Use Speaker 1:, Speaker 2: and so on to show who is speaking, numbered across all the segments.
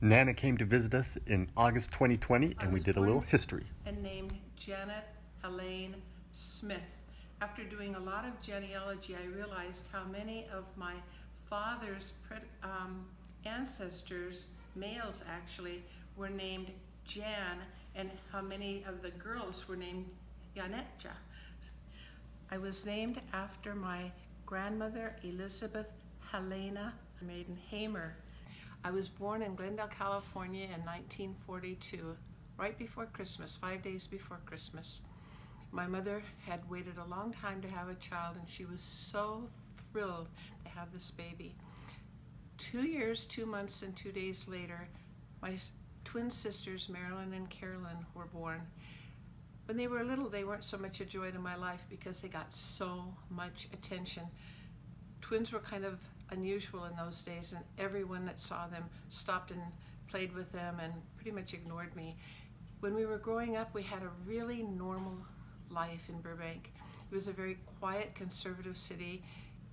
Speaker 1: Nana came to visit us in August 2020,
Speaker 2: I
Speaker 1: and we
Speaker 2: was
Speaker 1: did a little
Speaker 2: born
Speaker 1: history.
Speaker 2: and named Janet Helene Smith. After doing a lot of genealogy, I realized how many of my father's ancestors, males actually, were named Jan, and how many of the girls were named Janetja. I was named after my grandmother, Elizabeth Helena Maiden Hamer. I was born in Glendale, California in 1942, right before Christmas, 5 days before Christmas. My mother had waited a long time to have a child, and she was so thrilled to have this baby. 2 years, 2 months, and 2 days later, my twin sisters, Marilyn and Carolyn, were born. When they were little, they weren't so much a joy to my life because they got so much attention. Twins were kind of unusual in those days, and everyone that saw them stopped and played with them and pretty much ignored me. When we were growing up, we had a really normal life in Burbank. It was a very quiet, conservative city.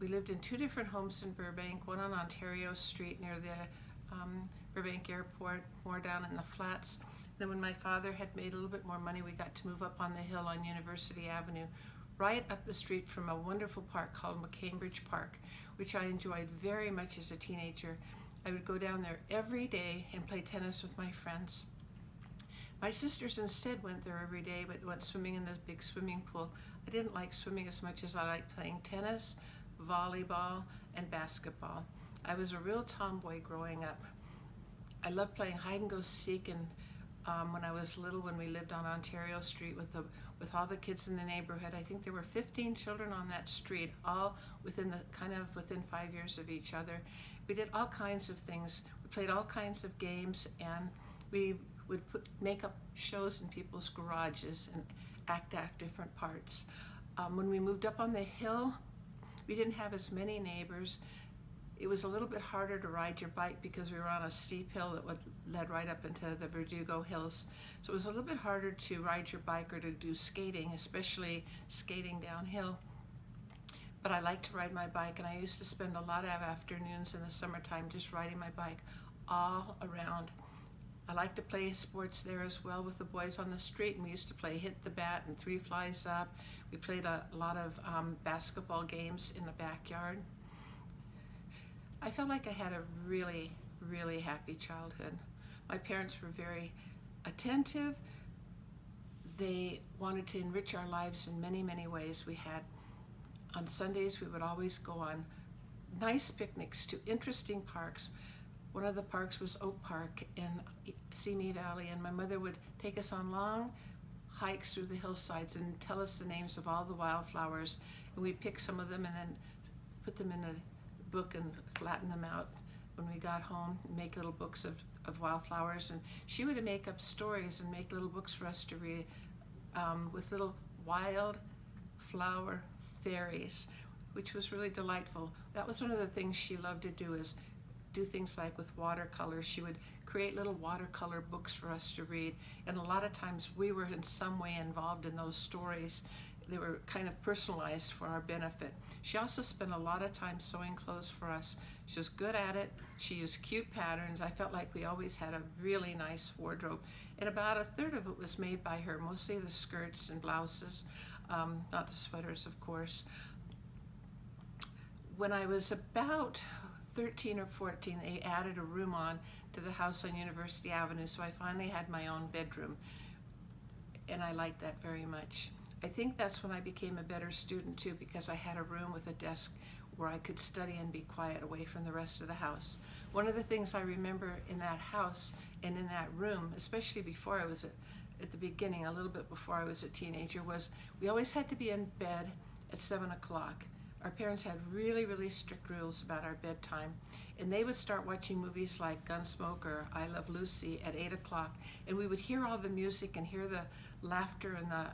Speaker 2: We lived in 2 different homes in Burbank, one on Ontario Street near the Burbank Airport, more down in the flats. Then when my father had made a little bit more money, we got to move up on the hill on University Avenue, right up the street from a wonderful park called McCambridge Park, which I enjoyed very much as a teenager. I would go down there every day and play tennis with my friends. My sisters instead went there every day, but went swimming in the big swimming pool. I didn't like swimming as much as I liked playing tennis, volleyball, and basketball. I was a real tomboy growing up. I loved playing hide and go seek, and when I was little, when we lived on Ontario Street with all the kids in the neighborhood, I think there were 15 children on that street, all within 5 years of each other. We did all kinds of things. We played all kinds of games, and we would make up shows in people's garages and act out different parts. When we moved up on the hill, we didn't have as many neighbors. It was a little bit harder to ride your bike because we were on a steep hill that led right up into the Verdugo Hills. So it was a little bit harder to ride your bike or to do skating, especially skating downhill. But I liked to ride my bike, and I used to spend a lot of afternoons in the summertime just riding my bike all around. I liked to play sports there as well with the boys on the street, and we used to play hit the bat and 3 flies up. We played a lot of basketball games in the backyard. I felt like I had a really, really happy childhood. My parents were very attentive. They wanted to enrich our lives in many, many ways. On Sundays, we would always go on nice picnics to interesting parks. One of the parks was Oak Park in Simi Valley, and my mother would take us on long hikes through the hillsides and tell us the names of all the wildflowers, and we'd pick some of them and then put them in a book and flatten them out when we got home and make little books of wildflowers. And she would make up stories and make little books for us to read with little wild flower fairies, which was really delightful. That was one of the things she loved to do, is do things like with watercolors. She would create little watercolor books for us to read, and a lot of times we were in some way involved in those stories. They were kind of personalized for our benefit. She also spent a lot of time sewing clothes for us. She was good at it. She used cute patterns. I felt like we always had a really nice wardrobe, and about a third of it was made by her, mostly the skirts and blouses, not the sweaters, of course. When I was about 13 or 14, they added a room on to the house on University Avenue, so I finally had my own bedroom, and I liked that very much. I think that's when I became a better student too, because I had a room with a desk where I could study and be quiet away from the rest of the house. One of the things I remember in that house and in that room, especially before I was at the beginning, a little bit before I was a teenager, was we always had to be in bed at 7 o'clock. Our parents had really, really strict rules about our bedtime, and they would start watching movies like Gunsmoke or I Love Lucy at 8 o'clock, and we would hear all the music and hear the laughter and the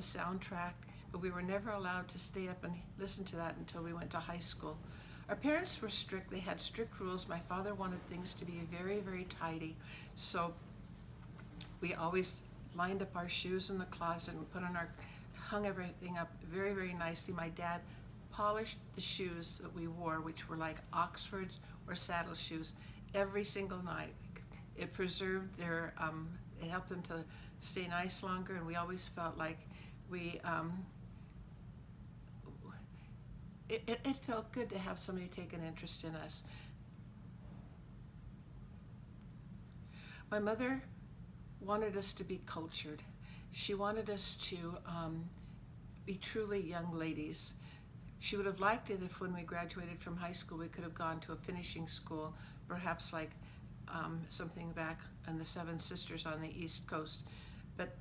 Speaker 2: soundtrack, but we were never allowed to stay up and listen to that until we went to high school. Our parents were strict. They had strict rules. My father wanted things to be very, very tidy, so we always lined up our shoes in the closet and hung everything up very, very nicely. My dad polished the shoes that we wore, which were like Oxfords or saddle shoes, every single night. It preserved their, it helped them to stay nice longer, and we always felt like we, it felt good to have somebody take an interest in us. My mother wanted us to be cultured. She wanted us to be truly young ladies. She would have liked it if when we graduated from high school we could have gone to a finishing school, perhaps like something back in the Seven Sisters on the East Coast. But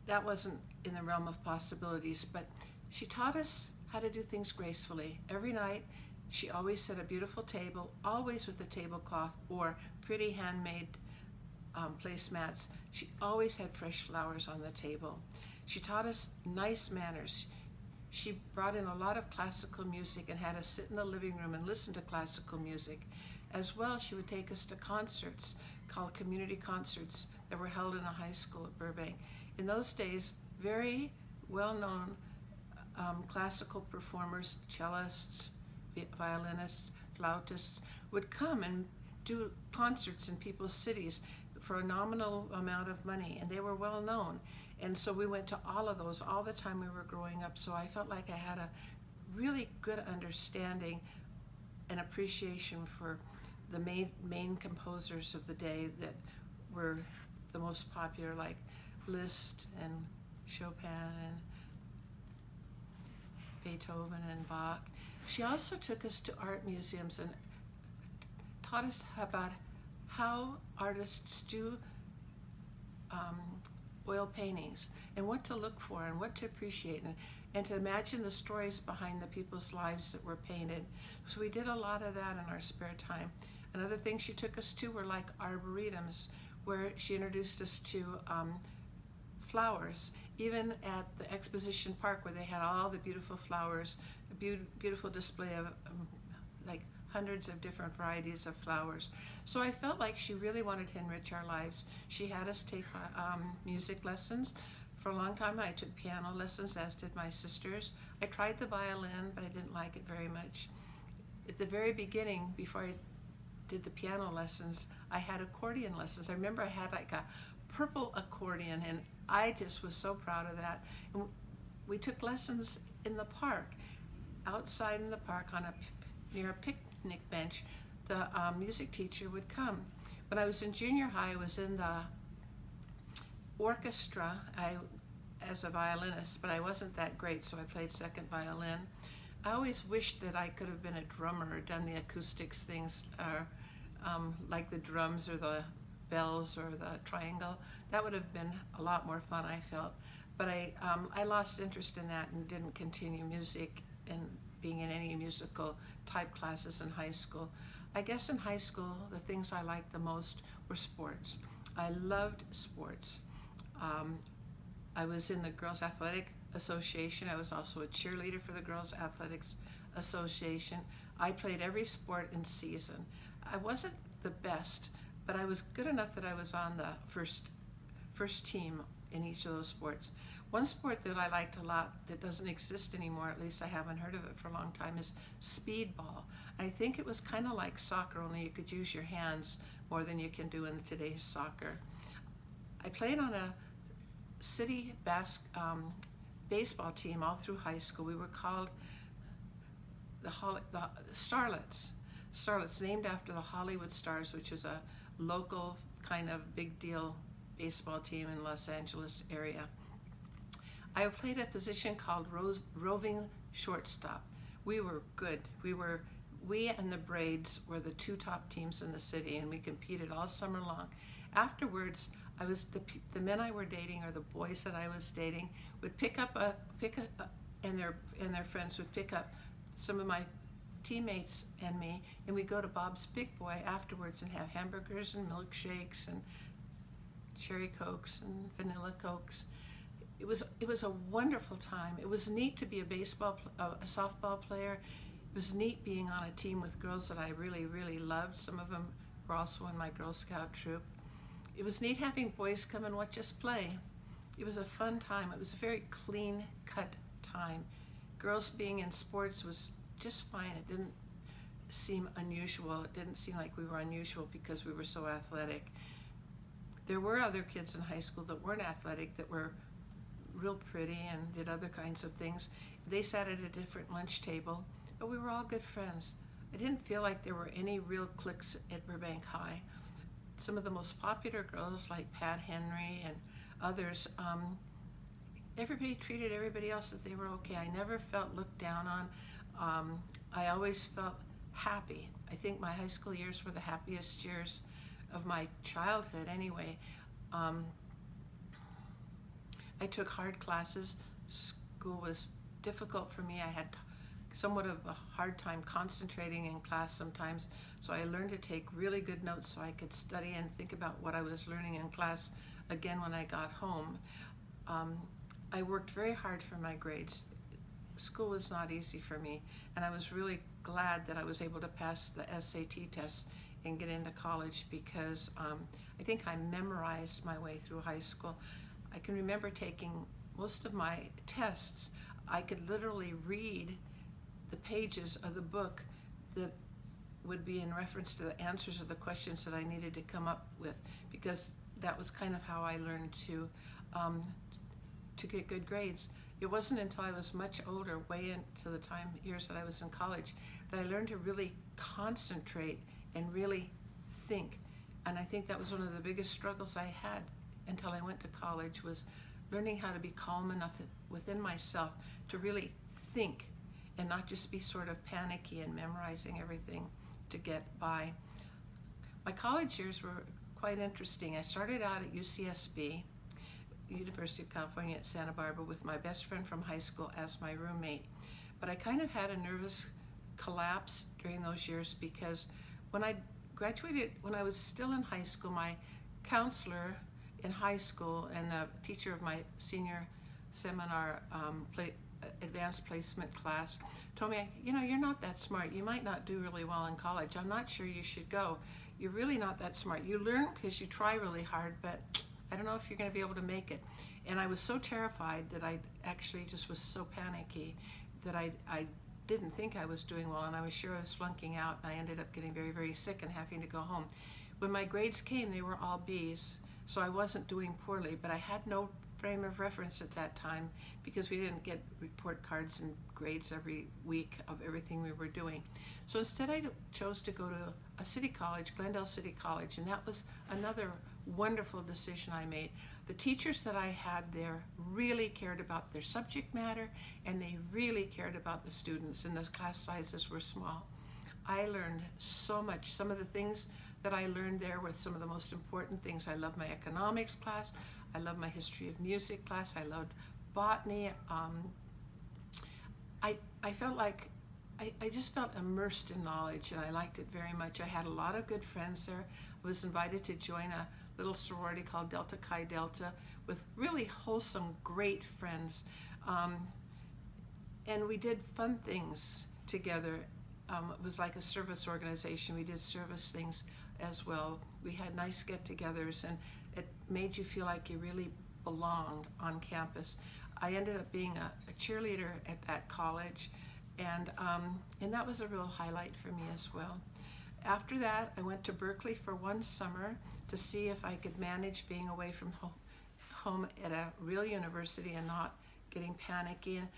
Speaker 2: that wasn't in the realm of possibilities. But she taught us how to do things gracefully. Every night she always set a beautiful table, always with a tablecloth or pretty handmade placemats. She always had fresh flowers on the table. She taught us nice manners. She brought in a lot of classical music and had us sit in the living room and listen to classical music. As well, she would take us to concerts called community concerts that were held in a high school at Burbank. In those days, very well-known classical performers, cellists, violinists, flautists would come and do concerts in people's cities for a nominal amount of money, and they were well known. And so we went to all of those all the time we were growing up. So I felt like I had a really good understanding and appreciation for the main composers of the day that were the most popular, like Liszt and Chopin and Beethoven and Bach. She also took us to art museums and taught us about how artists do oil paintings and what to look for and what to appreciate and to imagine the stories behind the people's lives that were painted. So we did a lot of that in our spare time. Another thing she took us to were like arboretums, where she introduced us to flowers, even at the Exposition Park where they had all the beautiful flowers, a beautiful display of like hundreds of different varieties of flowers. So I felt like she really wanted to enrich our lives. She had us take music lessons. For a long time I took piano lessons, as did my sisters. I tried the violin, but I didn't like it very much. At the very beginning, before I did the piano lessons, I had accordion lessons. I remember I had like a purple accordion, and I just was so proud of that. And we took lessons in the park, outside in the park near a picnic bench. The music teacher would come. When I was in junior high, I was in the orchestra as a violinist, but I wasn't that great, so I played second violin. I always wished that I could have been a drummer or done the acoustics things, like the drums or the bells or the triangle. That would have been a lot more fun, I felt. But I lost interest in that and didn't continue music and being in any musical type classes in high school. I guess in high school, the things I liked the most were sports. I loved sports. I was in the Girls Athletic Association. I was also a cheerleader for the Girls Athletics Association. I played every sport in season. I wasn't the best, but I was good enough that I was on the first team in each of those sports. One sport that I liked a lot that doesn't exist anymore, at least I haven't heard of it for a long time, is speedball. I think it was kind of like soccer, only you could use your hands more than you can do in today's soccer. I played on a city baseball team all through high school. We were called the Starlets. Starlets, named after the Hollywood Stars, which was a local kind of big deal baseball team in Los Angeles area. I played a position called roving shortstop. We were good. We and the Braids were the two top teams in the city, and we competed all summer long. Afterwards, the men I were dating, or the boys that I was dating, would and their friends would pick up some of my teammates and me, and we'd go to Bob's Big Boy afterwards and have hamburgers and milkshakes and cherry cokes and vanilla cokes. It was a wonderful time. It was neat to be a softball player. It was neat being on a team with girls that I really, really loved. Some of them were also in my Girl Scout troop. It was neat having boys come and watch us play. It was a fun time. It was a very clean-cut time. Girls being in sports was just fine. It didn't seem unusual. It didn't seem like we were unusual because we were so athletic. There were other kids in high school that weren't athletic, that were real pretty and did other kinds of things. They sat at a different lunch table, but we were all good friends. I didn't feel like there were any real cliques at Burbank High. Some of the most popular girls, like Pat Henry and others, everybody treated everybody else as they were okay. I never felt looked down on. I always felt happy. I think my high school years were the happiest years of my childhood anyway. I took hard classes. School was difficult for me. I had somewhat of a hard time concentrating in class sometimes, so I learned to take really good notes so I could study and think about what I was learning in class again when I got home. I worked very hard for my grades. School was not easy for me, and I was really glad that I was able to pass the SAT test and get into college, because I think I memorized my way through high school. I can remember taking most of my tests. I could literally read the pages of the book that would be in reference to the answers of the questions that I needed to come up with, because that was kind of how I learned to get good grades. It wasn't until I was much older, way into the years that I was in college, that I learned to really concentrate and really think. And I think that was one of the biggest struggles I had until I went to college, was learning how to be calm enough within myself to really think and not just be sort of panicky and memorizing everything to get by. My college years were quite interesting. I started out at UCSB, University of California at Santa Barbara, with my best friend from high school as my roommate. But I kind of had a nervous collapse during those years, because when I graduated, when I was still in high school, my counselor in high school and the teacher of my senior seminar advanced placement class told me, you're not that smart. You might not do really well in college. I'm not sure you should go. You're really not that smart. You learn because you try really hard, but I don't know if you're going to be able to make it. And I was so terrified that I actually just was so panicky that I didn't think I was doing well, and I was sure I was flunking out, and I ended up getting very, very sick and having to go home. When my grades came, they were all B's, so I wasn't doing poorly, but I had no frame of reference at that time, because we didn't get report cards and grades every week of everything we were doing. So instead I chose to go to a city college, Glendale City College, and that was another wonderful decision I made. The teachers that I had there really cared about their subject matter, and they really cared about the students, and the class sizes were small. I learned so much. Some of the things that I learned there were some of the most important things. I loved my economics class. I loved my history of music class. I loved botany. I felt like I just felt immersed in knowledge, and I liked it very much. I had a lot of good friends there. I was invited to join a little sorority called Delta Chi Delta with really wholesome, great friends. And we did fun things together. It was like a service organization. We did service things as well. We had nice get-togethers, and it made you feel like you really belonged on campus. I ended up being a cheerleader at that college, and that was a real highlight for me as well. After that, I went to Berkeley for one summer to see if I could manage being away from home at a real university and not getting panicky. And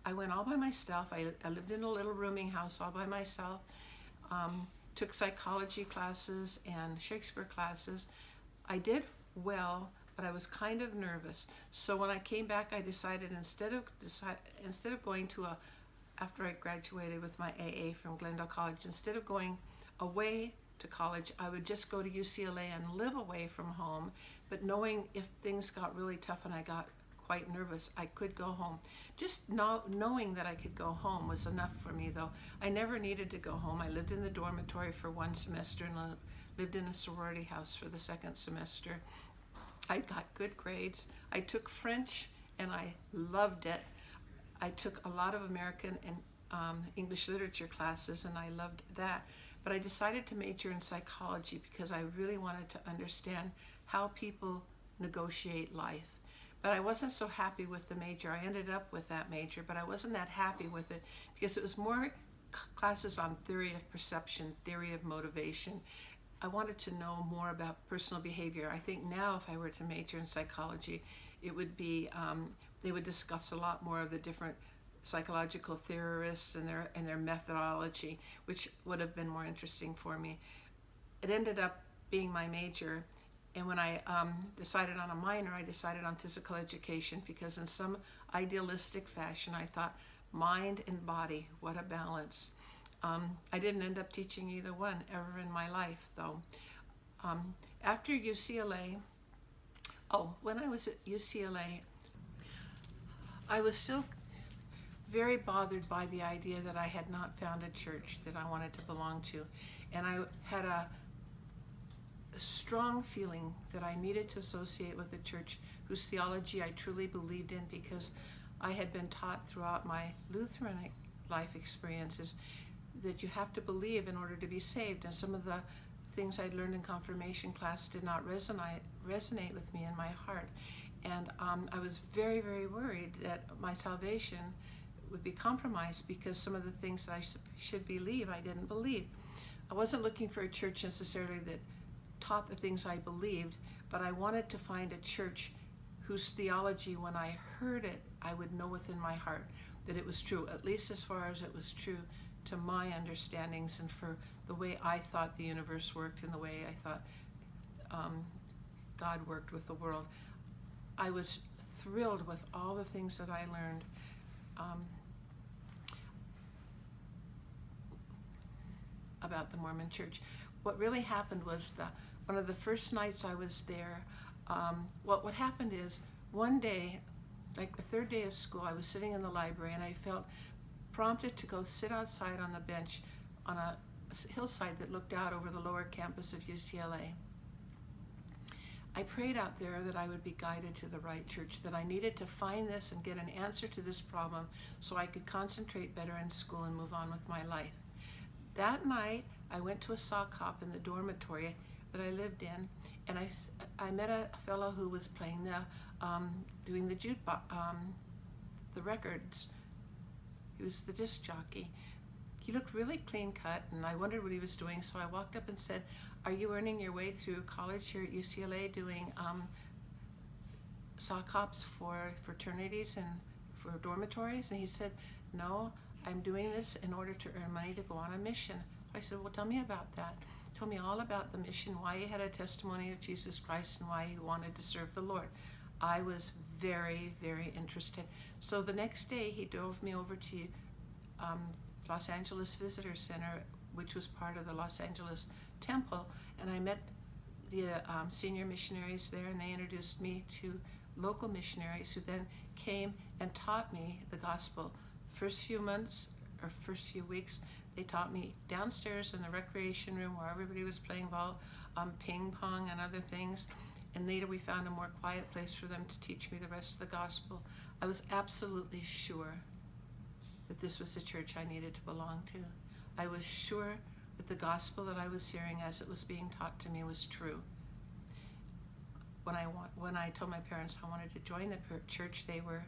Speaker 2: I went all by myself. I lived in a little rooming house all by myself. Took psychology classes and Shakespeare classes. I did well, but I was kind of nervous. So when I came back, I decided instead of going to after I graduated with my AA from Glendale College, instead of going away to college, I would just go to UCLA and live away from home, but knowing if things got really tough and I got quite nervous, I could go home. Just knowing that I could go home was enough for me, though. I never needed to go home. I lived in the dormitory for one semester and lived in a sorority house for the second semester. I got good grades. I took French and I loved it. I took a lot of American and English literature classes, and I loved that. But I decided to major in psychology because I really wanted to understand how people negotiate life. But I wasn't so happy with the major. I ended up with that major, but I wasn't that happy with it because it was more classes on theory of perception, theory of motivation. I wanted to know more about personal behavior. I think now if I were to major in psychology, it would be, they would discuss a lot more of the different psychological theorists and their methodology, which would have been more interesting for me. It ended up being my major, and when I decided on a minor, I decided on physical education because in some idealistic fashion, I thought mind and body, what a balance. I didn't end up teaching either one ever in my life, though. After UCLA, when I was at UCLA, I was still very bothered by the idea that I had not found a church that I wanted to belong to. And I had a strong feeling that I needed to associate with a church whose theology I truly believed in, because I had been taught throughout my Lutheran life experiences that you have to believe in order to be saved. And some of the things I'd learned in confirmation class did not resonate with me in my heart. And I was very, very worried that my salvation would be compromised because some of the things that I should believe, I didn't believe. I wasn't looking for a church necessarily that taught the things I believed, but I wanted to find a church whose theology, when I heard it, I would know within my heart that it was true, at least as far as it was true to my understandings and for the way I thought the universe worked and the way I thought God worked with the world. I was thrilled with all the things that I learned. About the Mormon Church. What really happened was one of the first nights I was there, what happened is one day, like the third day of school, I was sitting in the library and I felt prompted to go sit outside on the bench on a hillside that looked out over the lower campus of UCLA. I prayed out there that I would be guided to the right church, that I needed to find this and get an answer to this problem so I could concentrate better in school and move on with my life. That night, I went to a sock hop in the dormitory that I lived in, and I met a fellow who was playing doing the jukebox, the records. He was the disc jockey. He looked really clean cut, and I wondered what he was doing, so I walked up and said, "Are you earning your way through college here at UCLA doing sock hops for fraternities and for dormitories?" And he said, "No, I'm doing this in order to earn money to go on a mission." I said, "Well, tell me about that." He told me all about the mission, why he had a testimony of Jesus Christ and why he wanted to serve the Lord. I was very, very interested. So the next day he drove me over to Los Angeles Visitor Center, which was part of the Los Angeles Temple, and I met the senior missionaries there, and they introduced me to local missionaries who then came and taught me the gospel. First few months or first few weeks, they taught me downstairs in the recreation room where everybody was playing ping pong and other things. And later we found a more quiet place for them to teach me the rest of the gospel. I was absolutely sure that this was the church I needed to belong to. I was sure that the gospel that I was hearing as it was being taught to me was true. When I told my parents I wanted to join the church, they were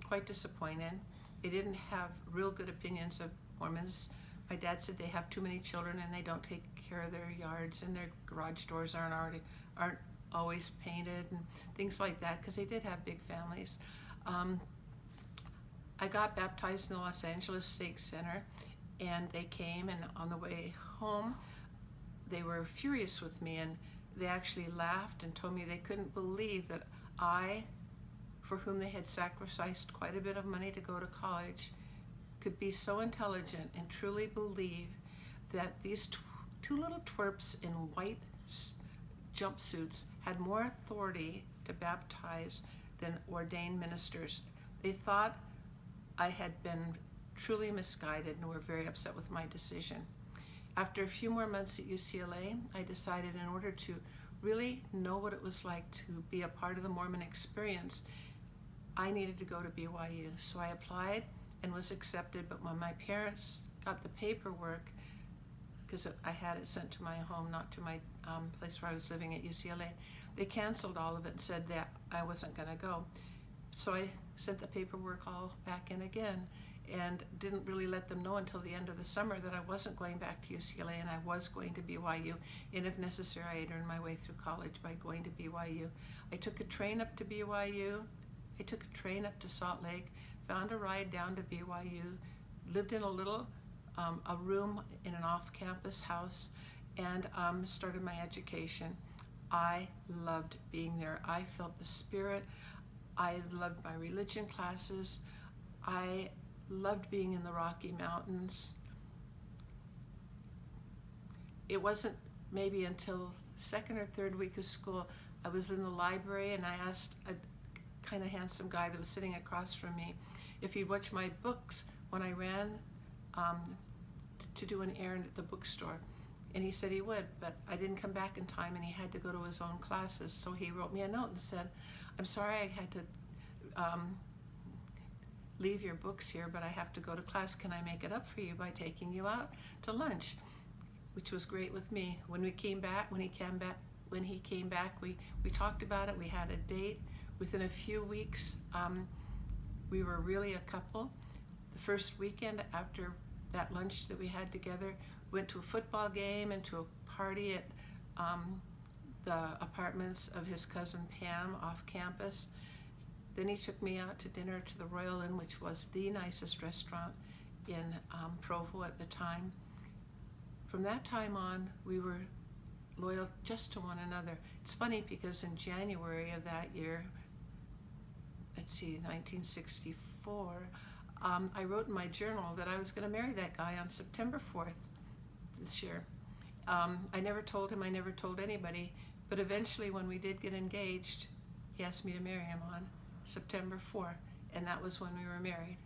Speaker 2: quite disappointed. They didn't have real good opinions of Mormons. My dad said they have too many children and they don't take care of their yards, and their garage doors aren't always painted and things like that, because they did have big families. I got baptized in the Los Angeles Stake Center, and they came, and on the way home they were furious with me, and they actually laughed and told me they couldn't believe that I, for whom they had sacrificed quite a bit of money to go to college, could be so intelligent and truly believe that these two little twerps in white jumpsuits had more authority to baptize than ordained ministers. They thought I had been truly misguided and were very upset with my decision. After a few more months at UCLA, I decided in order to really know what it was like to be a part of the Mormon experience, I needed to go to BYU. So I applied and was accepted, but when my parents got the paperwork, because I had it sent to my home, not to my place where I was living at UCLA, they canceled all of it and said that I wasn't going to go. So I sent the paperwork all back in again, and didn't really let them know until the end of the summer that I wasn't going back to UCLA and I was going to BYU, and if necessary I'd earn my way through college by going to BYU. I took a train up to BYU, I took a train up to Salt Lake, found a ride down to BYU, lived in a little a room in an off-campus house, and started my education. I loved being there. I felt the spirit. I loved my religion classes. I loved being in the Rocky Mountains. It wasn't maybe until second or third week of school, I was in the library and I asked a kind of handsome guy that was sitting across from me if he'd watch my books when I ran to do an errand at the bookstore. And he said he would, but I didn't come back in time and he had to go to his own classes. So he wrote me a note and said, I'm sorry I had to leave your books here, but I have to go to class. Can I make it up for you by taking you out to lunch? Which was great with me. When he came back, we talked about it. We had a date. Within a few weeks, we were really a couple. The first weekend after that lunch that we had together, went to a football game and to a party at the apartments of his cousin Pam off campus. Then he took me out to dinner to the Royal Inn, which was the nicest restaurant in Provo at the time. From that time on, we were loyal just to one another. It's funny because in January of that year, 1964, I wrote in my journal that I was going to marry that guy on September 4th this year. I never told him, I never told anybody, but eventually when we did get engaged, he asked me to marry him on September 4th, and that was when we were married.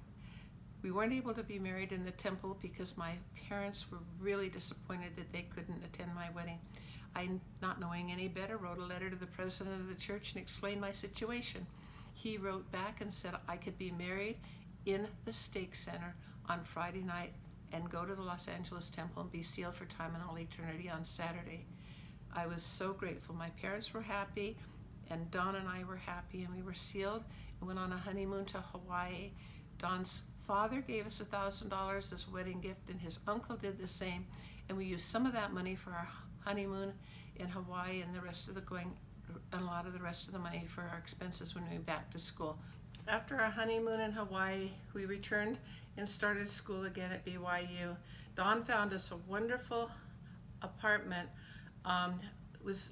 Speaker 2: We weren't able to be married in the temple because my parents were really disappointed that they couldn't attend my wedding. I, not knowing any better, wrote a letter to the president of the church and explained my situation. He wrote back and said I could be married in the Stake Center on Friday night and go to the Los Angeles temple and be sealed for time and all eternity on Saturday. I was so grateful. My parents were happy, and Don and I were happy, and we were sealed and went on a honeymoon to Hawaii. Don's father gave us $1,000 as a wedding gift, and his uncle did the same, and we used some of that money for our honeymoon in Hawaii and a lot of the rest of the money for our expenses when we went back to school. After our honeymoon in Hawaii, we returned and started school again at BYU. Don found us a wonderful apartment. It was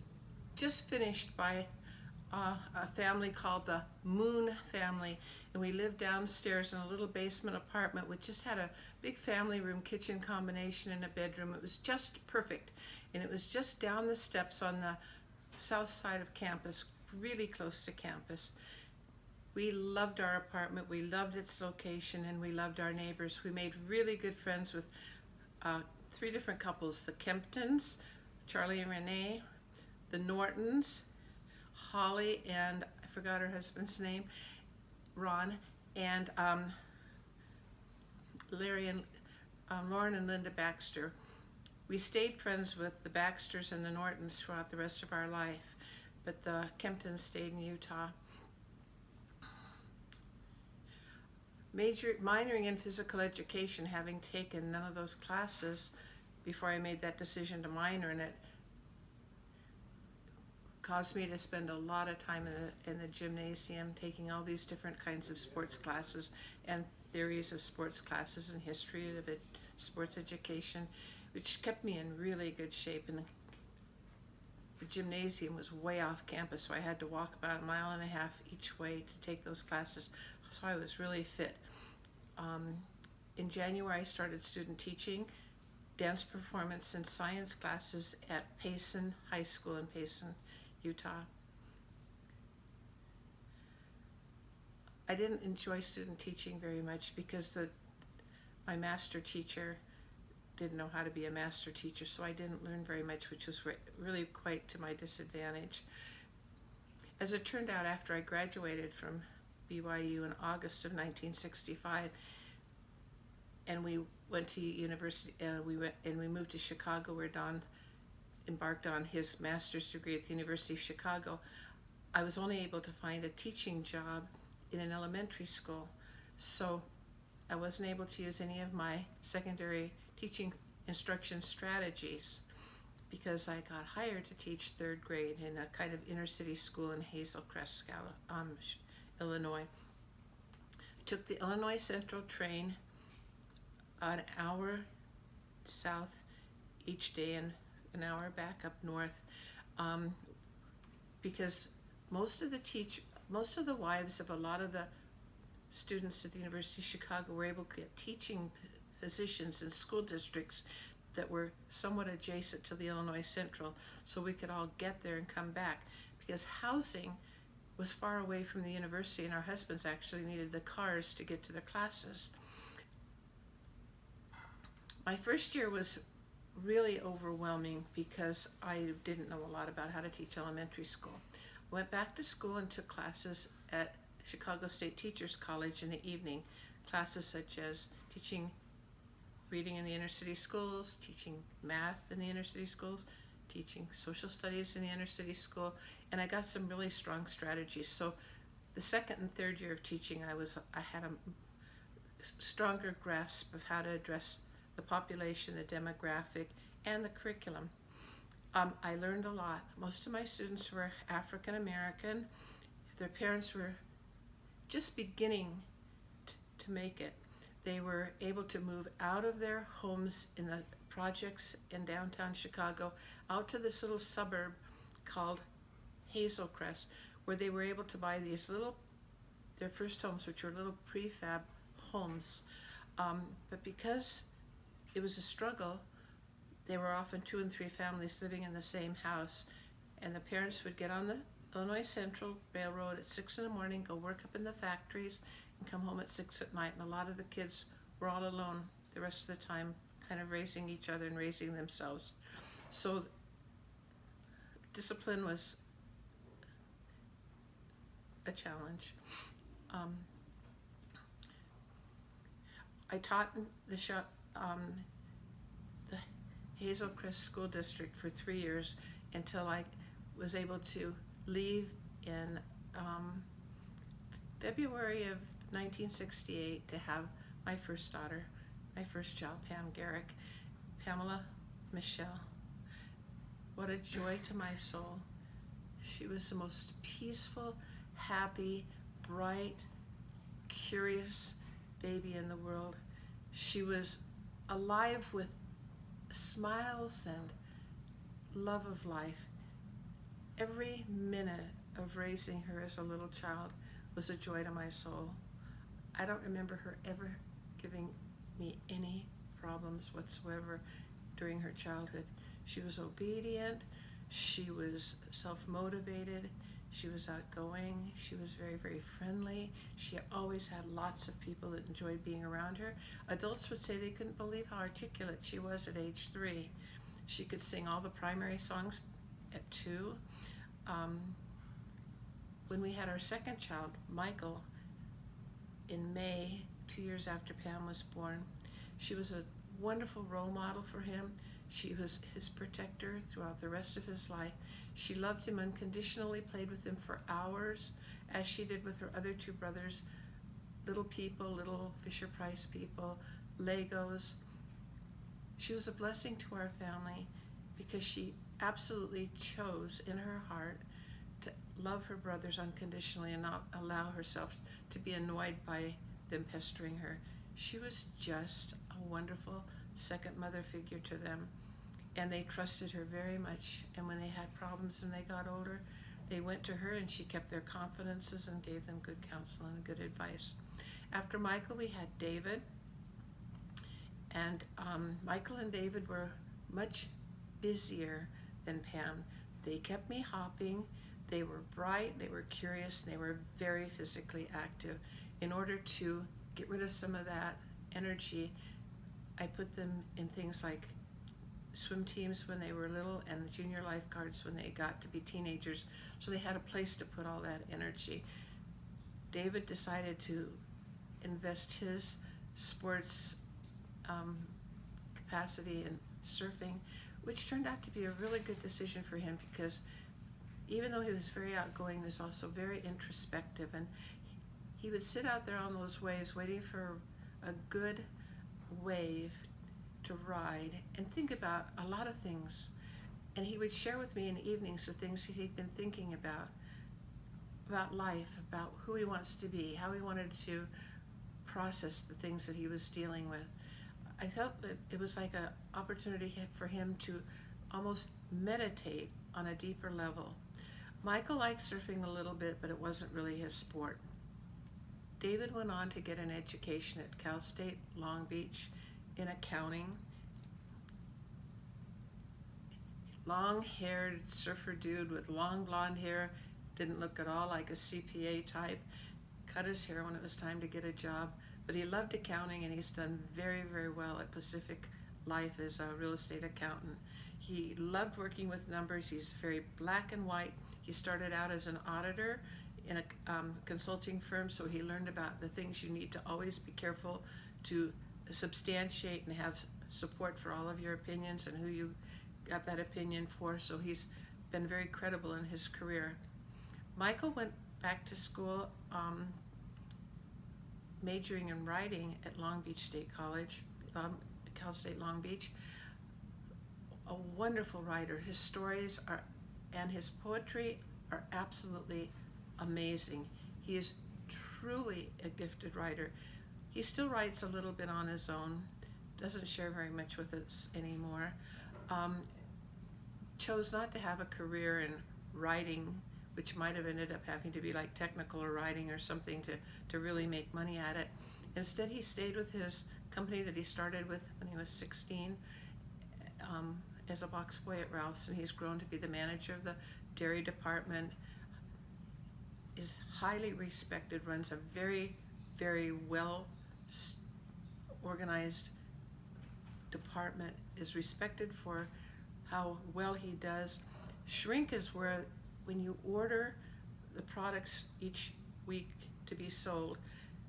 Speaker 2: just finished by a family called the Moon family, and we lived downstairs in a little basement apartment which just had a big family room kitchen combination and a bedroom. It was just perfect, and it was just down the steps on the south side of campus, really close to campus. We loved our apartment, we loved its location, and we loved our neighbors. We made really good friends with 3 different couples: the Kemptons, Charlie and Renee, the Nortons, Holly, and I forgot her husband's name, Ron, and Larry and Lauren and Linda Baxter. We stayed friends with the Baxters and the Nortons throughout the rest of our life, but the Kemptons stayed in Utah. Minoring in physical education, having taken none of those classes before I made that decision to minor in it, caused me to spend a lot of time in the gymnasium taking all these different kinds of sports classes and theories of sports classes and history of it, sports education, which kept me in really good shape. And the gymnasium was way off campus, so I had to walk about 1.5 miles each way to take those classes, so I was really fit. In January, I started student teaching, dance performance and science classes at Payson High School in Payson, Utah. I didn't enjoy student teaching very much because my master teacher didn't know how to be a master teacher, so I didn't learn very much, which was really quite to my disadvantage. As it turned out, after I graduated from BYU in August of 1965, and we went to university, we moved to Chicago, where Don embarked on his master's degree at the University of Chicago. I was only able to find a teaching job in an elementary school. So I wasn't able to use any of my secondary teaching instruction strategies because I got hired to teach third grade in a kind of inner city school in Hazel Crest, Illinois. Took the Illinois Central train an hour south each day and an hour back up north, because most of the wives of a lot of the students at the University of Chicago were able to get teaching positions in school districts that were somewhat adjacent to the Illinois Central, so we could all get there and come back, because housing was far away from the university and our husbands actually needed the cars to get to their classes. My first year was really overwhelming because I didn't know a lot about how to teach elementary school. I went back to school and took classes at Chicago State Teachers College in the evening, classes such as teaching reading in the inner city schools, teaching math in the inner city schools, teaching social studies in the inner city school, and I got some really strong strategies. So the second and third year of teaching, I had a stronger grasp of how to address the population, the demographic, and the curriculum. I learned a lot. Most of my students were African American. Their parents were just beginning to make it. They were able to move out of their homes in the projects in downtown Chicago out to this little suburb called Hazel Crest, where they were able to buy their first homes, which were little prefab homes. But because it was a struggle, they were often 2 and 3 families living in the same house, and the parents would get on the Illinois Central Railroad at 6 in the morning, go work up in the factories, and come home at 6 at night. And a lot of the kids were all alone the rest of the time, kind of raising each other and raising themselves. So discipline was a challenge. I taught in the Hazel Crest School District for 3 years until I was able to leave in February of 1968 to have my first daughter, my first child, Pamela Michelle. What a joy to my soul. She was the most peaceful, happy, bright, curious baby in the world. She was alive with smiles and love of life. Every minute of raising her as a little child was a joy to my soul. I don't remember her ever giving me any problems whatsoever during her childhood. She was obedient, she was self-motivated, she was outgoing, she was very, very friendly. She always had lots of people that enjoyed being around her. Adults would say they couldn't believe how articulate she was at age 3. She could sing all the primary songs at 2. When we had our second child, Michael, in May, 2 years after Pam was born, she was a wonderful role model for him. She was his protector throughout the rest of his life. She loved him unconditionally, played with him for hours, as she did with her other 2 brothers, little people, little Fisher-Price people, Legos. She was a blessing to our family because she absolutely chose in her heart to love her brothers unconditionally and not allow herself to be annoyed by them pestering her. She was just a wonderful second mother figure to them, and they trusted her very much. And when they had problems and they got older, they went to her and she kept their confidences and gave them good counsel and good advice. After Michael, we had David, and Michael and David were much busier than Pam. They kept me hopping. They were bright, they were curious, and they were very physically active. In order to get rid of some of that energy, I put them in things like swim teams when they were little and junior lifeguards when they got to be teenagers, so they had a place to put all that energy. David decided to invest his sports capacity in surfing, which turned out to be a really good decision for him because even though he was very outgoing, he was also very introspective, and he would sit out there on those waves waiting for a good wave to ride and think about a lot of things. And he would share with me in the evenings the things he'd been thinking about life, about who he wants to be, how he wanted to process the things that he was dealing with. I felt that it was like an opportunity for him to almost meditate on a deeper level. Michael liked surfing a little bit, but it wasn't really his sport. David went on to get an education at Cal State Long Beach in accounting. Long-haired surfer dude with long blonde hair, didn't look at all like a CPA type, cut his hair when it was time to get a job, but he loved accounting and he's done very, very well at Pacific Life as a real estate accountant. He loved working with numbers. He's very black and white. He started out as an auditor in a consulting firm, so he learned about the things you need to always be careful to substantiate and have support for all of your opinions and who you got that opinion for. So he's been very credible in his career. Michael went back to school, majoring in writing at Long Beach State College, Cal State Long Beach. A wonderful writer. His stories are, and his poetry are absolutely amazing. He is truly a gifted writer. He still writes a little bit on his own, doesn't share very much with us anymore. Chose not to have a career in writing, which might have ended up having to be like technical or writing or something to really make money at it. Instead, he stayed with his company that he started with when he was 16 as a box boy at Ralph's, and he's grown to be the manager of the dairy department. Is highly respected, runs a very, very well organized department, is respected for how well he does. Shrink is where when you order the products each week to be sold,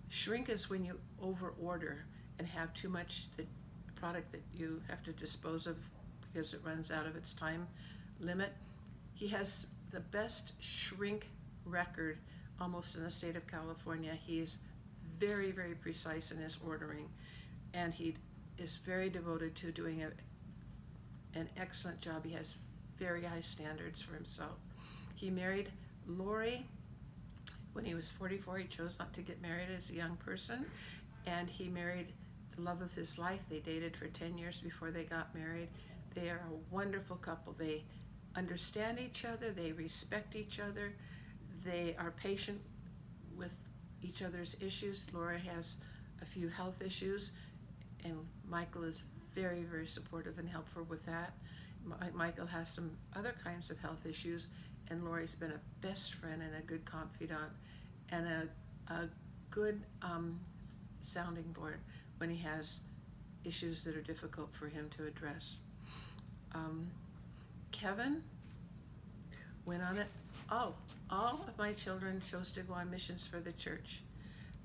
Speaker 2: shrink is when you over order and have too much the product that you have to dispose of because it runs out of its time limit. He has the best shrink record almost in the state of California. He is very, very precise in his ordering, and he is very devoted to doing an excellent job. He has very high standards for himself. He married Lori when he was 44. He chose not to get married as a young person, and he married the love of his life. They dated for 10 years before they got married. They are a wonderful couple. They understand each other, they respect each other, they are patient with each other's issues. Laura has a few health issues, and Michael is very, very supportive and helpful with that. Michael has some other kinds of health issues, and Lori's been a best friend and a good confidant and a good sounding board when he has issues that are difficult for him to address. Kevin went on it. Oh, all of my children chose to go on missions for the church.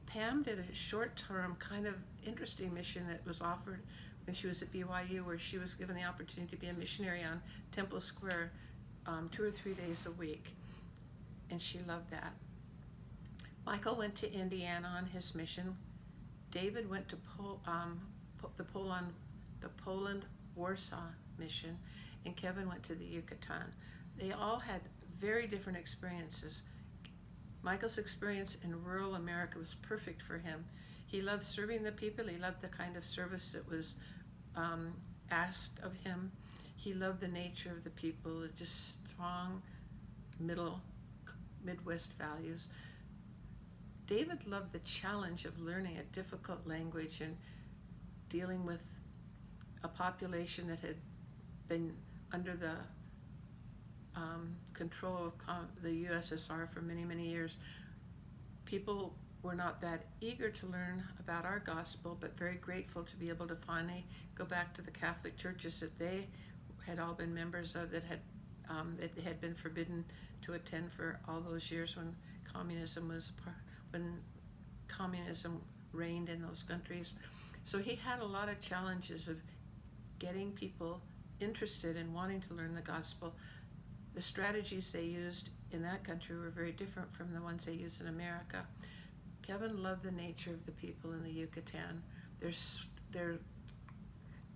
Speaker 2: Pam did a short-term kind of interesting mission that was offered when she was at BYU, where she was given the opportunity to be a missionary on Temple Square 2 or 3 days a week, and she loved that. Michael went to Indiana on his mission. David went to the Poland-Warsaw mission, and Kevin went to the Yucatan. They all had very different experiences. Michael's experience in rural America was perfect for him. He loved serving the people. He loved the kind of service that was asked of him. He loved the nature of the people, just strong Midwest values. David loved the challenge of learning a difficult language and dealing with a population that had been under the control of the USSR for many, many years. People were not that eager to learn about our gospel, but very grateful to be able to finally go back to the Catholic churches that they had all been members of, that had been forbidden to attend for all those years when communism reigned in those countries. So he had a lot of challenges of getting people interested in wanting to learn the gospel. The strategies they used in that country were very different from the ones they used in America. Kevin loved the nature of the people in the Yucatan. their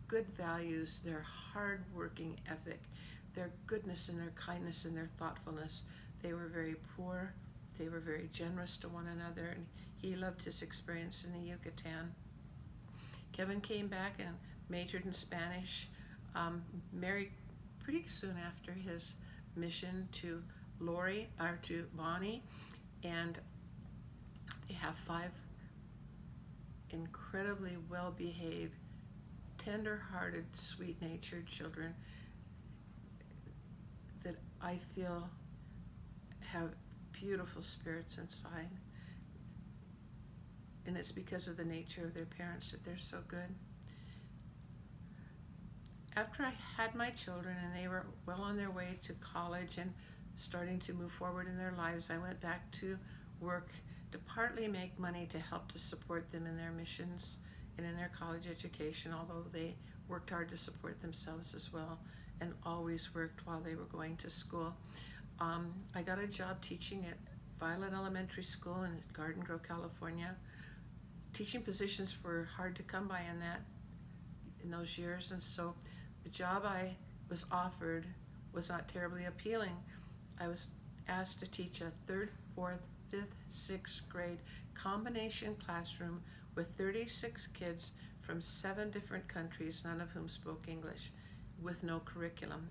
Speaker 2: good values, their hard-working ethic, their goodness and their kindness and their thoughtfulness. They were very poor. They were very generous to one another, and he loved his experience in the Yucatan. Kevin came back and majored in Spanish, married pretty soon after his mission to Bonnie, and they have 5 incredibly well-behaved, tender-hearted, sweet-natured children that I feel have beautiful spirits inside. And it's because of the nature of their parents that they're so good. After I had my children and they were well on their way to college and starting to move forward in their lives, I went back to work to partly make money to help to support them in their missions and in their college education, although they worked hard to support themselves as well and always worked while they were going to school. I got a job teaching at Violet Elementary School in Garden Grove, California. Teaching positions were hard to come by in those years, and so the job I was offered was not terribly appealing. I was asked to teach a 3rd, 4th, 5th, 6th grade combination classroom with 36 kids from 7 different countries, none of whom spoke English, with no curriculum.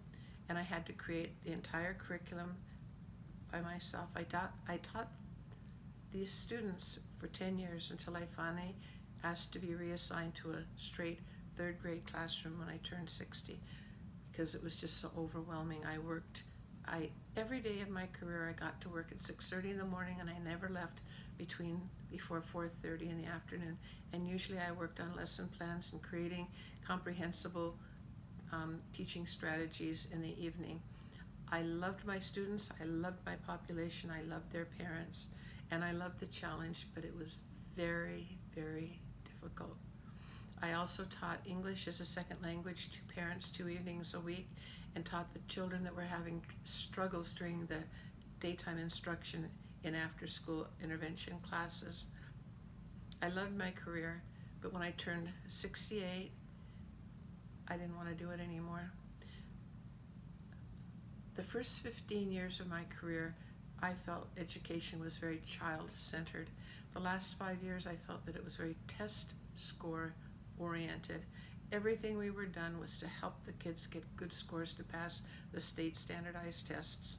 Speaker 2: And I had to create the entire curriculum by myself. I taught these students for 10 years until I finally asked to be reassigned to a straight 3rd grade classroom when I turned 60, because it was just so overwhelming. Every day of my career I got to work at 6:30 in the morning, and I never left before 4:30 in the afternoon. And usually I worked on lesson plans and creating comprehensible teaching strategies in the evening. I loved my students, I loved my population, I loved their parents, and I loved the challenge, but it was very, very difficult. I also taught English as a second language to parents 2 evenings a week, and taught the children that were having struggles during the daytime instruction in after-school intervention classes. I loved my career, but when I turned 68, I didn't want to do it anymore. The first 15 years of my career, I felt education was very child-centered. The last 5 years, I felt that it was very test score oriented. Everything we were done was to help the kids get good scores to pass the state standardized tests.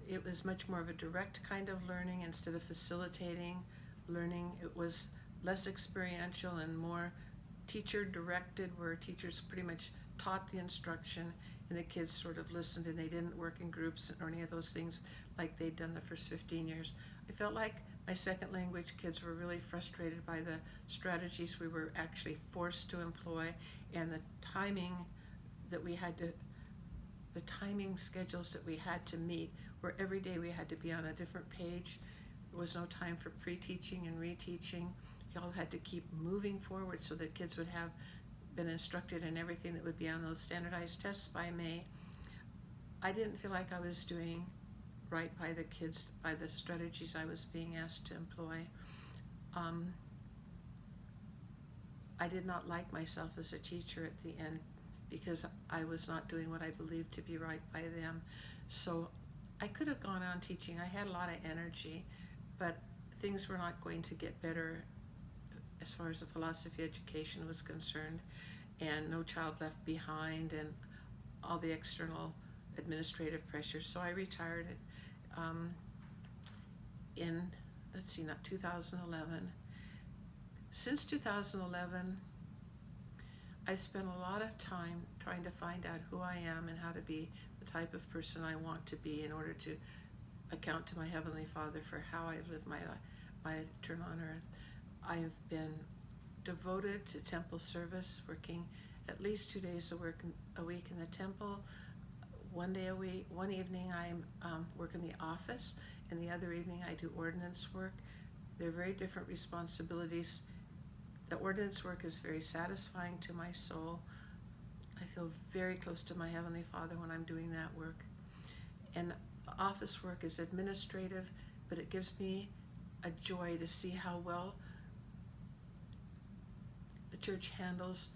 Speaker 2: It was much more of a direct kind of learning instead of facilitating learning. It was less experiential and more teacher directed, where teachers pretty much taught the instruction and the kids sort of listened, and they didn't work in groups or any of those things like they'd done the first 15 years. I felt like my second language kids were really frustrated by the strategies we were actually forced to employ, and the timing schedules that we had to meet, where every day we had to be on a different page. There was no time for pre-teaching and reteaching. Y'all had to keep moving forward so that kids would have been instructed in everything that would be on those standardized tests by May. I didn't feel like I was doing right by the kids, by the strategies I was being asked to employ. I did not like myself as a teacher at the end, because I was not doing what I believed to be right by them. So I could have gone on teaching. I had a lot of energy, but things were not going to get better as far as the philosophy education was concerned, and No Child Left Behind and all the external administrative pressures. So I retired in 2011. Since 2011, I spent a lot of time trying to find out who I am and how to be the type of person I want to be in order to account to my Heavenly Father for how I've lived my turn on earth. I've been devoted to temple service, working at least 2 days a week in the temple. One evening I work in the office, and the other evening I do ordinance work. They're very different responsibilities. The ordinance work is very satisfying to my soul. I feel very close to my Heavenly Father when I'm doing that work. And the office work is administrative, but it gives me a joy to see how well the church handles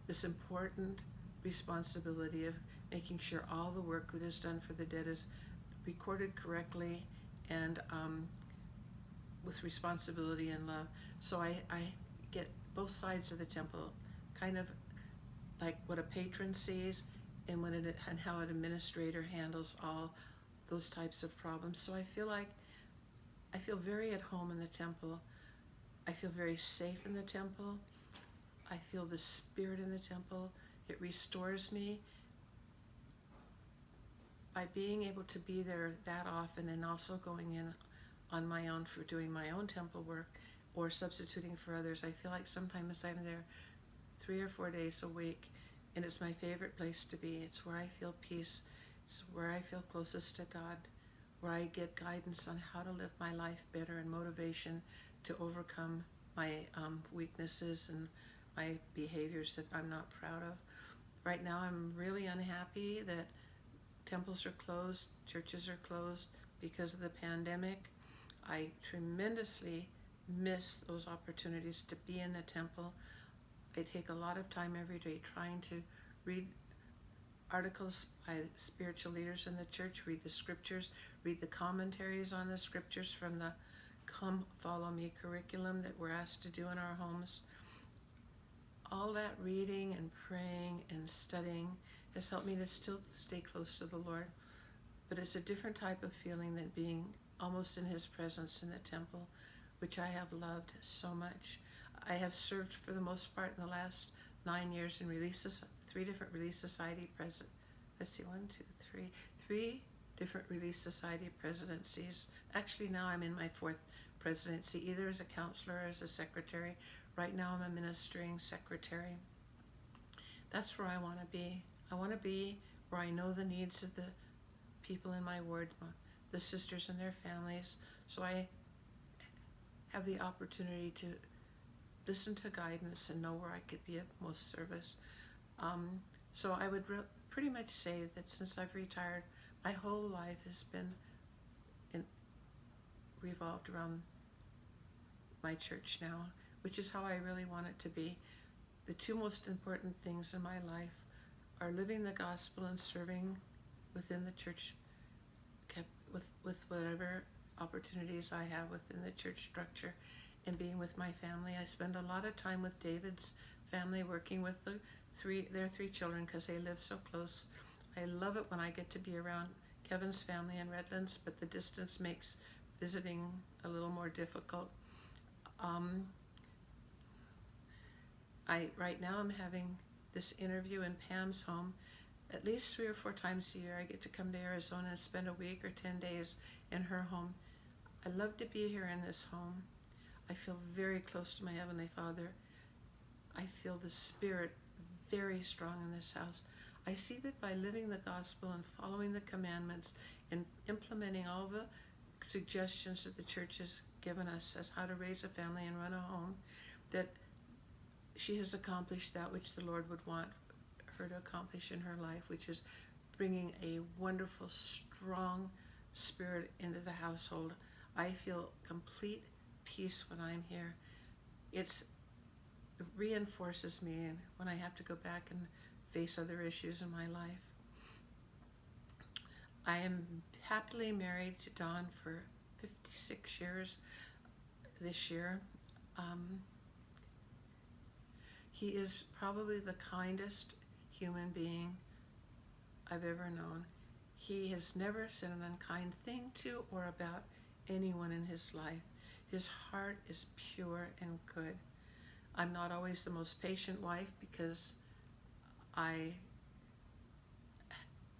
Speaker 2: this important responsibility of making sure all the work that is done for the dead is recorded correctly and with responsibility and love. So I get both sides of the temple, kind of like what a patron sees and and how an administrator handles all those types of problems. So I feel very at home in the temple. I feel very safe in the temple. I feel the spirit in the temple. It restores me. By being able to be there that often and also going in on my own for doing my own temple work or substituting for others, I feel like sometimes I'm there 3 or 4 days a week, and it's my favorite place to be. It's where I feel peace. It's where I feel closest to God, where I get guidance on how to live my life better and motivation to overcome my weaknesses and my behaviors that I'm not proud of. Right now I'm really unhappy that temples are closed, churches are closed because of the pandemic. I tremendously miss those opportunities to be in the temple. I take a lot of time every day trying to read articles by spiritual leaders in the church, read the scriptures, read the commentaries on the scriptures from the Come Follow Me curriculum that we're asked to do in our homes. All that reading and praying and studying has helped me to still stay close to the Lord. But it's a different type of feeling than being almost in His presence in the temple, which I have loved so much. I have served for the most part in the last 9 years in three different Relief Society three different Relief Society presidencies. Actually, now I'm in my 4th presidency, either as a counselor or as a secretary. Right now I'm a ministering secretary. That's where I want to be. I want to be where I know the needs of the people in my ward, the sisters and their families, so I have the opportunity to listen to guidance and know where I could be of most service. So I would pretty much say that since I've retired, my whole life has been revolved around my church now, which is how I really want it to be. The 2 most important things in my life are living the gospel and serving within the church, with whatever opportunities I have within the church structure, and being with my family. I spend a lot of time with David's family, working with their 3 children because they live so close. I love it when I get to be around Kevin's family in Redlands, but the distance makes visiting a little more difficult. Right now I'm having this interview in Pam's home. At least 3 or 4 times a year I get to come to Arizona and spend a week or 10 days in her home. I love to be here in this home. I feel very close to my Heavenly Father. I feel the Spirit very strong in this house. I see that by living the gospel and following the commandments and implementing all the suggestions that the church has given us as how to raise a family and run a home, that she has accomplished that which the Lord would want her to accomplish in her life, which is bringing a wonderful, strong spirit into the household. I feel complete peace when I'm here. It reinforces me when I have to go back and face other issues in my life. I am happily married to Don for 56 years this year. He is probably the kindest human being I've ever known. He has never said an unkind thing to or about anyone in his life. His heart is pure and good. I'm not always the most patient wife because I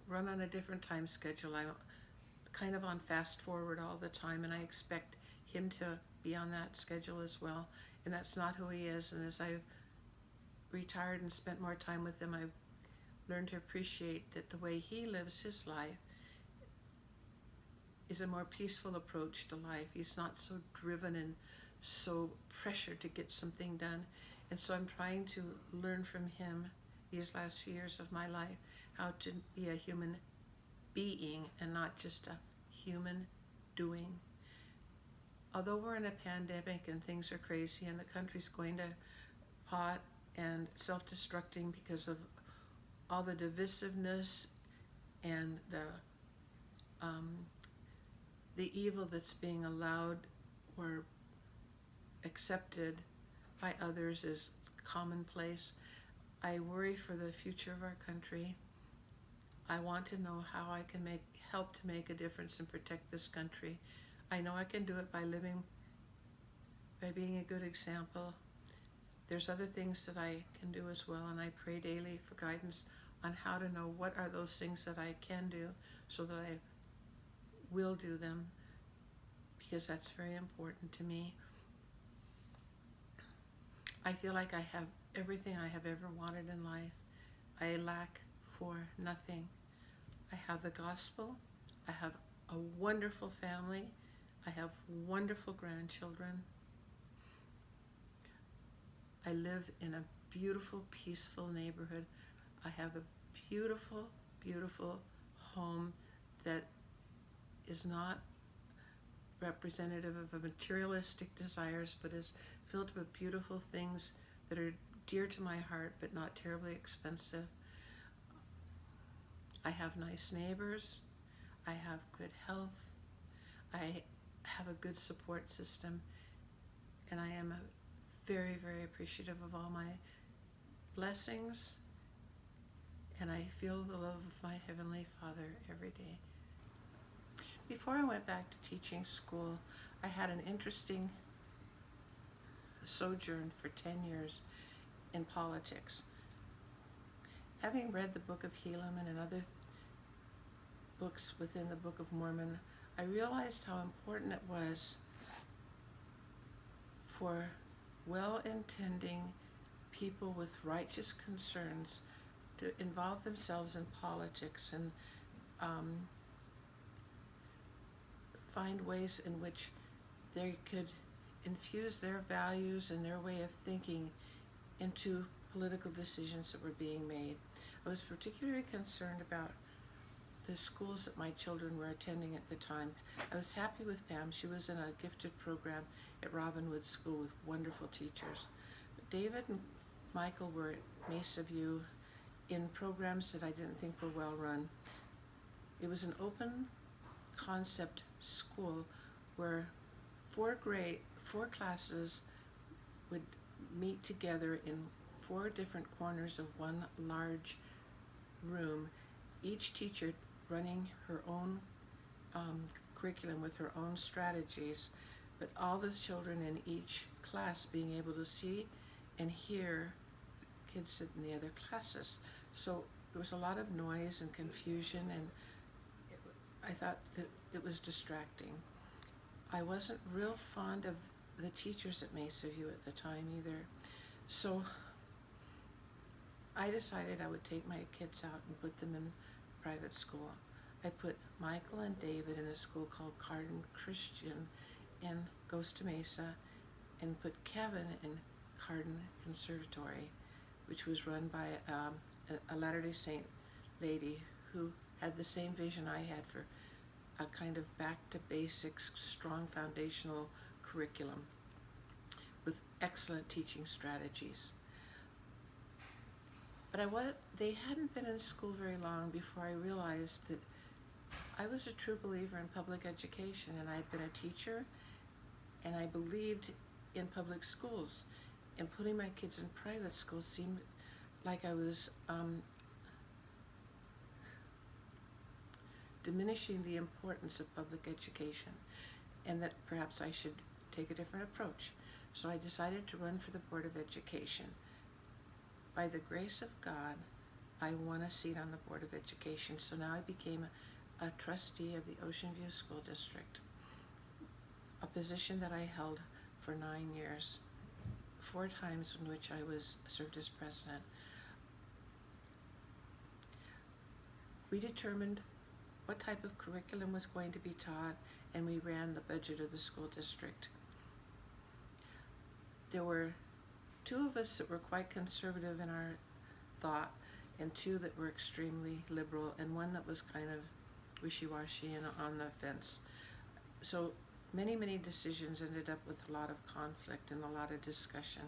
Speaker 2: run on a different time schedule. I'm kind of on fast forward all the time, and I expect him to be on that schedule as well. And that's not who he is. And as I've retired and spent more time with him, I've learned to appreciate that the way he lives his life is a more peaceful approach to life. He's not so driven and so pressured to get something done. And so I'm trying to learn from him these last few years of my life how to be a human being and not just a human doing. Although we're in a pandemic and things are crazy and the country's going to pot, and self-destructing because of all the divisiveness and the evil that's being allowed or accepted by others as commonplace. I worry for the future of our country. I want to know how I can help to make a difference and protect this country. I know I can do it by being a good example. There's other things that I can do as well, and I pray daily for guidance on how to know what are those things that I can do so that I will do them, because that's very important to me. I feel like I have everything I have ever wanted in life. I lack for nothing. I have the gospel. I have a wonderful family. I have wonderful grandchildren. I live in a beautiful, peaceful neighborhood. I have a beautiful, beautiful home that is not representative of materialistic desires, but is filled with beautiful things that are dear to my heart, but not terribly expensive. I have nice neighbors. I have good health. I have a good support system, and I am very, very appreciative of all my blessings, and I feel the love of my Heavenly Father every day. Before I went back to teaching school, I had an interesting sojourn for 10 years in politics. Having read the Book of Helene and other books within the Book of Mormon, I realized how important it was for well-intending people with righteous concerns to involve themselves in politics and find ways in which they could infuse their values and their way of thinking into political decisions that were being made. I was particularly concerned about the schools that my children were attending at the time. I was happy with Pam. She was in a gifted program at Robinwood School with wonderful teachers. David and Michael were at Mesa View in programs that I didn't think were well run. It was an open concept school where four classes would meet together in 4 different corners of one large room, each teacher running her own curriculum with her own strategies, but all the children in each class being able to see and hear the kids in the other classes. So there was a lot of noise and confusion, and I thought that it was distracting. I wasn't real fond of the teachers at Mesa View at the time either. So I decided I would take my kids out and put them in private school. I put Michael and David in a school called Cardin Christian in Costa Mesa, and put Kevin in Cardin Conservatory, which was run by a Latter-day Saint lady who had the same vision I had for a kind of back to basics, strong foundational curriculum with excellent teaching strategies. But they hadn't been in school very long before I realized that I was a true believer in public education, and I had been a teacher, and I believed in public schools. And putting my kids in private schools seemed like I was diminishing the importance of public education, and that perhaps I should take a different approach. So I decided to run for the Board of Education. By the grace of God, I won a seat on the Board of Education, so now I became a trustee of the Ocean View School District, a position that I held for 9 years, 4 times in which I served as president. We determined what type of curriculum was going to be taught, and we ran the budget of the school district. There were 2 of us that were quite conservative in our thought, and 2 that were extremely liberal, and 1 that was kind of wishy-washy and on the fence. So many, many decisions ended up with a lot of conflict and a lot of discussion.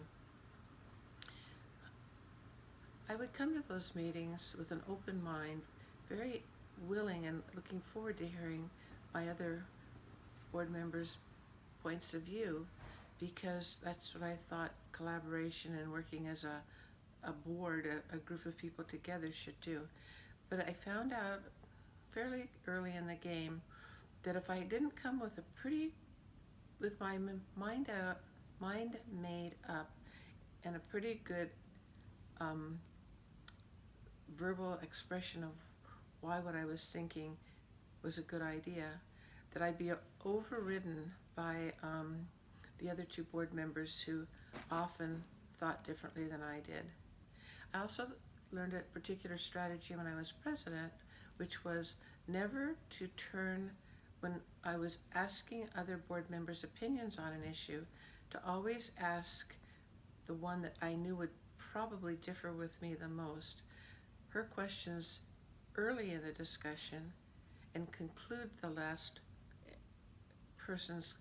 Speaker 2: I would come to those meetings with an open mind, very willing and looking forward to hearing my other board members' points of view, because that's what I thought collaboration and working as a board, a group of people together should do. But I found out fairly early in the game that if I didn't come with my mind made up and a pretty good verbal expression of why what I was thinking was a good idea, that I'd be overridden by the other two board members who often thought differently than I did. I also learned a particular strategy when I was president, which was never to turn, when I was asking other board members' opinions on an issue, to always ask the one that I knew would probably differ with me the most her questions early in the discussion and conclude the last person's,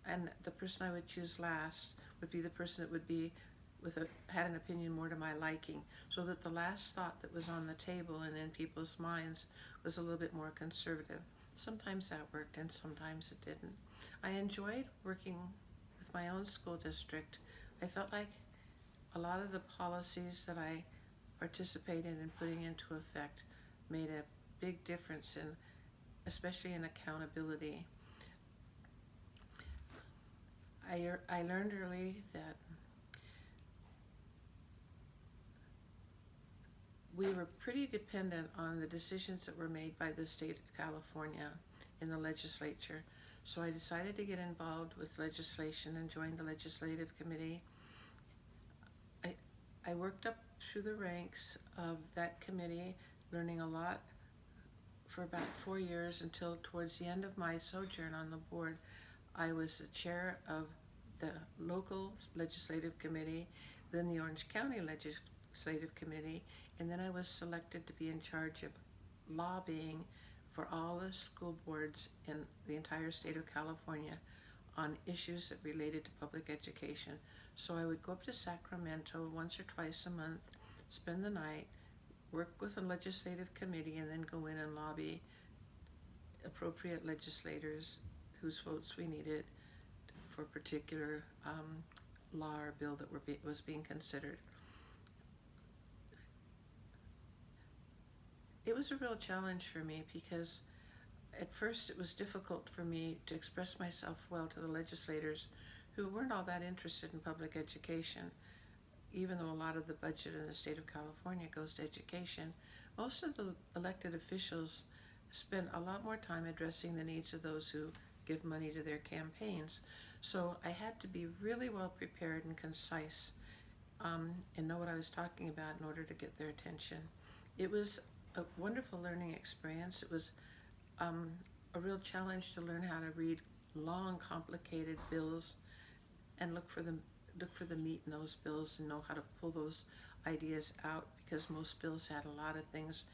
Speaker 2: and the person I would choose last would be the person that would be had an opinion more to my liking, so that the last thought that was on the table and in people's minds was a little bit more conservative. Sometimes that worked and sometimes it didn't. I enjoyed working with my own school district. I felt like a lot of the policies that I participated in putting into effect made a big difference in, especially in accountability. I learned early that we were pretty dependent on the decisions that were made by the state of California in the legislature. So I decided to get involved with legislation and joined the legislative committee. I worked up through the ranks of that committee, learning a lot for about 4 years, until towards the end of my sojourn on the board, I was the chair of the local legislative committee, then the Orange County legislative committee, and then I was selected to be in charge of lobbying for all the school boards in the entire state of California on issues that related to public education. So I would go up to Sacramento once or twice a month, spend the night, work with a legislative committee, and then go in and lobby appropriate legislators whose votes we needed for a particular law or bill that was being considered. It was a real challenge for me because at first it was difficult for me to express myself well to the legislators who weren't all that interested in public education. Even though a lot of the budget in the state of California goes to education, most of the elected officials spend a lot more time addressing the needs of those who give money to their campaigns. So I had to be really well prepared and concise and know what I was talking about in order to get their attention. It was a wonderful learning experience. It was a real challenge to learn how to read long, complicated bills and look for the meat in those bills and know how to pull those ideas out, because most bills had a lot of things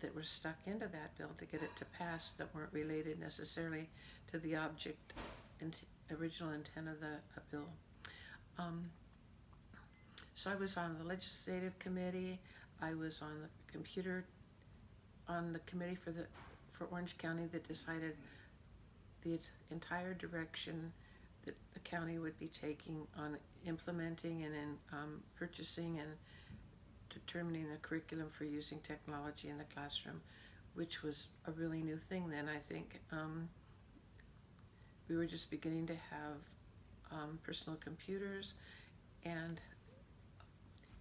Speaker 2: that were stuck into that bill to get it to pass that weren't related necessarily to the object and original intent of the bill. So I was on the legislative committee. I was on the committee for Orange County that decided the entire direction that the county would be taking on implementing and in purchasing and determining the curriculum for using technology in the classroom, which was a really new thing then. I think we were just beginning to have personal computers, and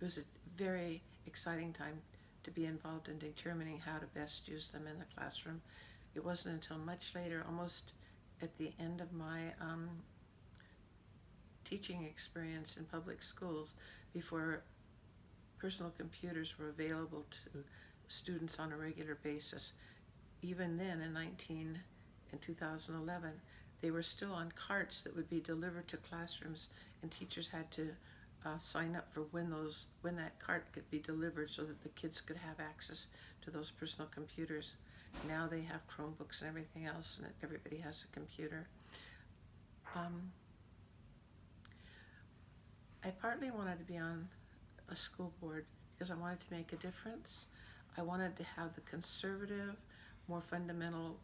Speaker 2: it was a very exciting time to be involved in determining how to best use them in the classroom. It wasn't until much later, almost at the end of my teaching experience in public schools, before personal computers were available to students on a regular basis. Even then, in 2011, they were still on carts that would be delivered to classrooms, and teachers had to sign up for when that cart could be delivered so that the kids could have access to those personal computers. Now they have Chromebooks and everything else, and everybody has a computer. I partly wanted to be on a school board because I wanted to make a difference. I wanted to have the conservative, more fundamental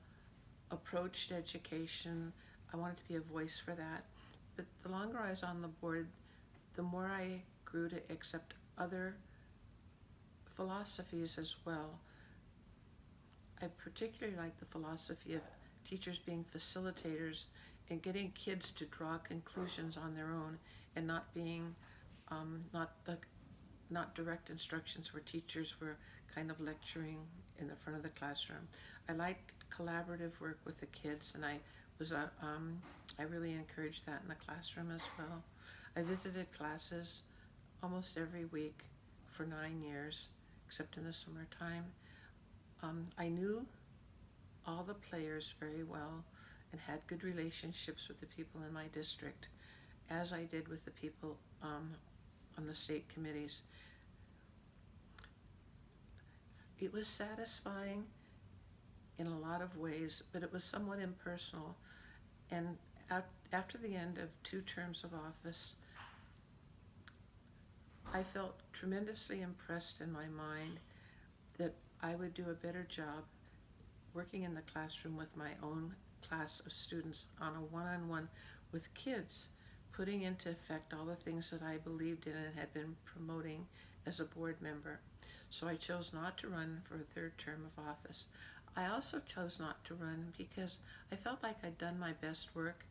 Speaker 2: approach to education. I wanted to be a voice for that. But the longer I was on the board, the more I grew to accept other philosophies as well. I particularly like the philosophy of teachers being facilitators and getting kids to draw conclusions on their own, and not being not direct instructions where teachers were kind of lecturing in the front of the classroom. I liked collaborative work with the kids, and I really encouraged that in the classroom as well. I visited classes almost every week for 9 years, except in the summertime. I knew all the players very well and had good relationships with the people in my district, as I did with the people on the state committees. It was satisfying in a lot of ways, but it was somewhat impersonal. And after the end of 2 terms of office, I felt tremendously impressed in my mind that I would do a better job working in the classroom with my own class of students on a one-on-one with kids, putting into effect all the things that I believed in and had been promoting as a board member. So I chose not to run for a 3rd term of office. I also chose not to run because I felt like I'd done my best work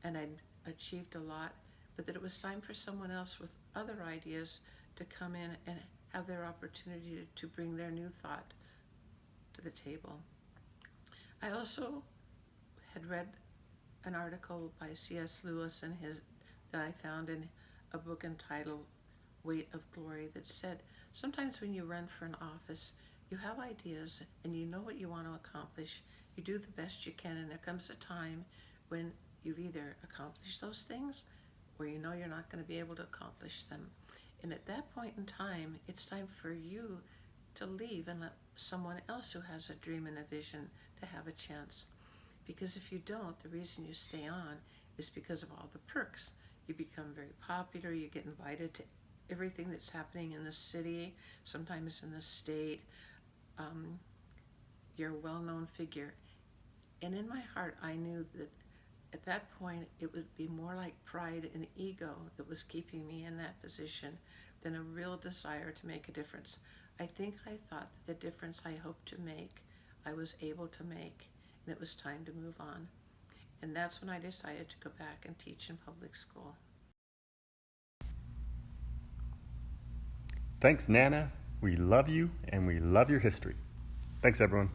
Speaker 2: and I'd achieved a lot, but that it was time for someone else with other ideas to come in and have their opportunity to bring their new thought to the table. I also had read an article by C.S. Lewis that I found in a book entitled Weight of Glory, that said, sometimes when you run for an office, you have ideas and you know what you want to accomplish. You do the best you can, and there comes a time when you've either accomplished those things or you know you're not going to be able to accomplish them. And at that point in time, it's time for you to leave and let someone else who has a dream and a vision to have a chance. Because if you don't, the reason you stay on is because of all the perks. You become very popular, you get invited to everything that's happening in the city, sometimes in the state. You're a well-known figure. And in my heart, I knew that at that point, it would be more like pride and ego that was keeping me in that position than a real desire to make a difference. I think I thought that the difference I hoped to make, I was able to make, and it was time to move on. And that's when I decided to go back and teach in public school.
Speaker 1: Thanks, Nana. We love you and we love your history. Thanks, everyone.